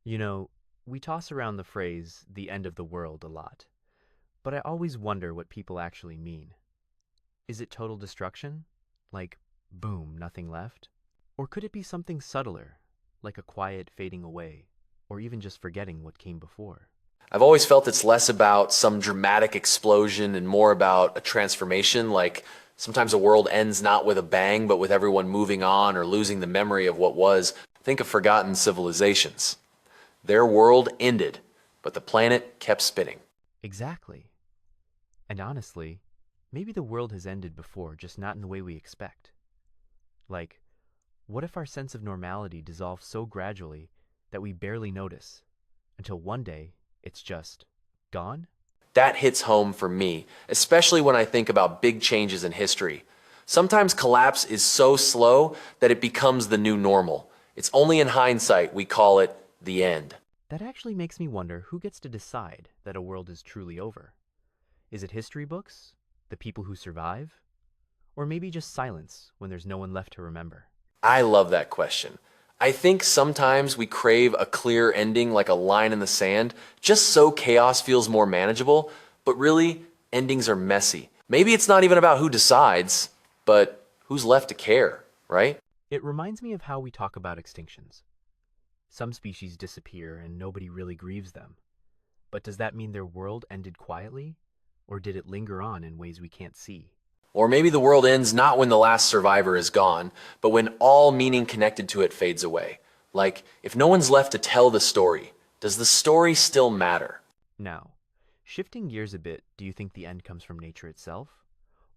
You know, we toss around the phrase the end of the world a lot, but I always wonder what people actually mean. Is it total destruction? Like, boom, nothing left? Or could it be something subtler, like a quiet fading away, or even just forgetting what came before? I've always felt it's less about some dramatic explosion and more about a transformation. Like sometimes a world ends not with a bang, but with everyone moving on or losing the memory of what was. Think of forgotten civilizations. Their world ended, but the planet kept spinning. Exactly. And honestly, maybe the world has ended before, just not in the way we expect. Like, what if our sense of normality dissolves so gradually that we barely notice, until one day it's just gone? That hits home for me, especially when I think about big changes in history. Sometimes collapse is so slow that it becomes the new normal. It's only in hindsight we call it the end. That actually makes me wonder who gets to decide that a world is truly over. Is it history books? The people who survive? Or maybe just silence when there's no one left to remember? I love that question. I think sometimes we crave a clear ending like a line in the sand, just so chaos feels more manageable, but really, endings are messy. Maybe it's not even about who decides, but who's left to care, right? It reminds me of how we talk about extinctions. Some species disappear and nobody really grieves them. But does that mean their world ended quietly? Or did it linger on in ways we can't see? Or maybe the world ends not when the last survivor is gone, but when all meaning connected to it fades away. Like, if no one's left to tell the story, does the story still matter? Now, shifting gears a bit, do you think the end comes from nature itself?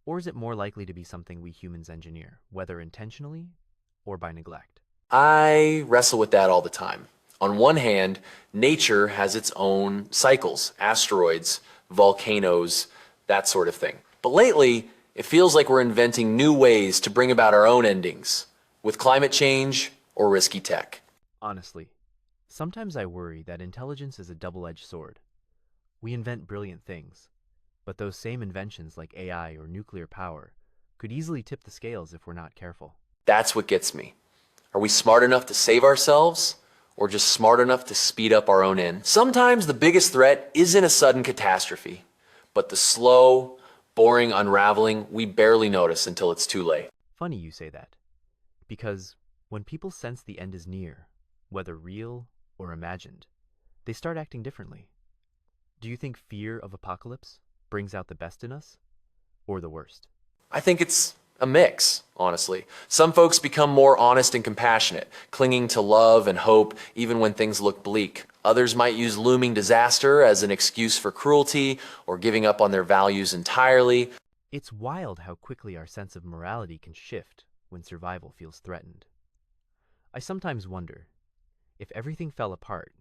Or is it more likely to be something we humans engineer, whether intentionally or by neglect? I wrestle with that all the time. On one hand, nature has its own cycles, asteroids, volcanoes, that sort of thing. But lately, it feels like we're inventing new ways to bring about our own endings, with climate change or risky tech. Honestly, sometimes I worry that intelligence is a double-edged sword. We invent brilliant things, but those same inventions like AI or nuclear power could easily tip the scales if we're not careful. That's what gets me. Are we smart enough to save ourselves, or just smart enough to speed up our own end? Sometimes the biggest threat isn't a sudden catastrophe, but the slow, boring unraveling we barely notice until it's too late. Funny you say that, because when people sense the end is near, whether real or imagined, they start acting differently. Do you think fear of apocalypse brings out the best in us, or the worst? I think it's a mix, honestly. Some folks become more honest and compassionate, clinging to love and hope even when things look bleak. Others might use looming disaster as an excuse for cruelty or giving up on their values entirely. It's wild how quickly our sense of morality can shift when survival feels threatened. I sometimes wonder, if everything fell apart,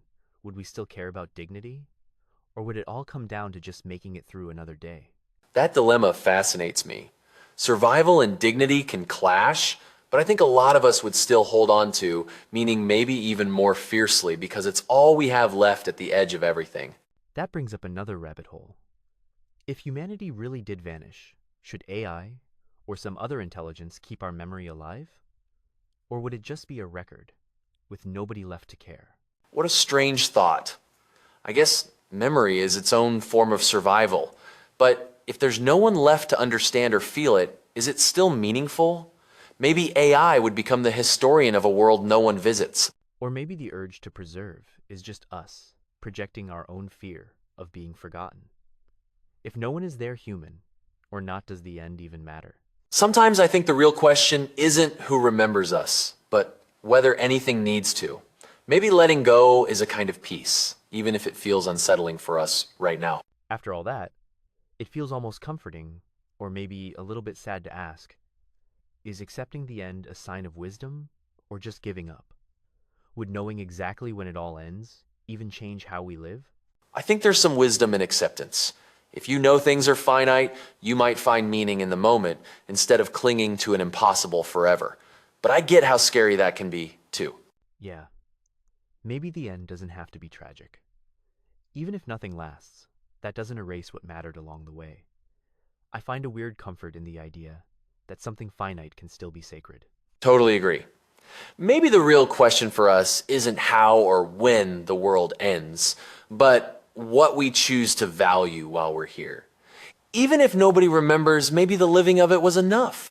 would we still care about dignity? Or would it all come down to just making it through another day? That dilemma fascinates me. Survival and dignity can clash, but I think a lot of us would still hold on to, meaning maybe even more fiercely, because it's all we have left at the edge of everything. That brings up another rabbit hole. If humanity really did vanish, should AI or some other intelligence keep our memory alive? Or would it just be a record, with nobody left to care? What a strange thought. I guess memory is its own form of survival. But if there's no one left to understand or feel it, is it still meaningful? Maybe AI would become the historian of a world no one visits. Or maybe the urge to preserve is just us, projecting our own fear of being forgotten. If no one is there human, or not, does the end even matter? Sometimes I think the real question isn't who remembers us, but whether anything needs to. Maybe letting go is a kind of peace, even if it feels unsettling for us right now. After all that, it feels almost comforting, or maybe a little bit sad to ask, is accepting the end a sign of wisdom, or just giving up? Would knowing exactly when it all ends even change how we live? I think there's some wisdom in acceptance. If you know things are finite, you might find meaning in the moment instead of clinging to an impossible forever. But I get how scary that can be, too. Yeah, maybe the end doesn't have to be tragic. Even if nothing lasts, that doesn't erase what mattered along the way. I find a weird comfort in the idea that something finite can still be sacred. Totally agree. Maybe the real question for us isn't how or when the world ends, but what we choose to value while we're here. Even if nobody remembers, maybe the living of it was enough.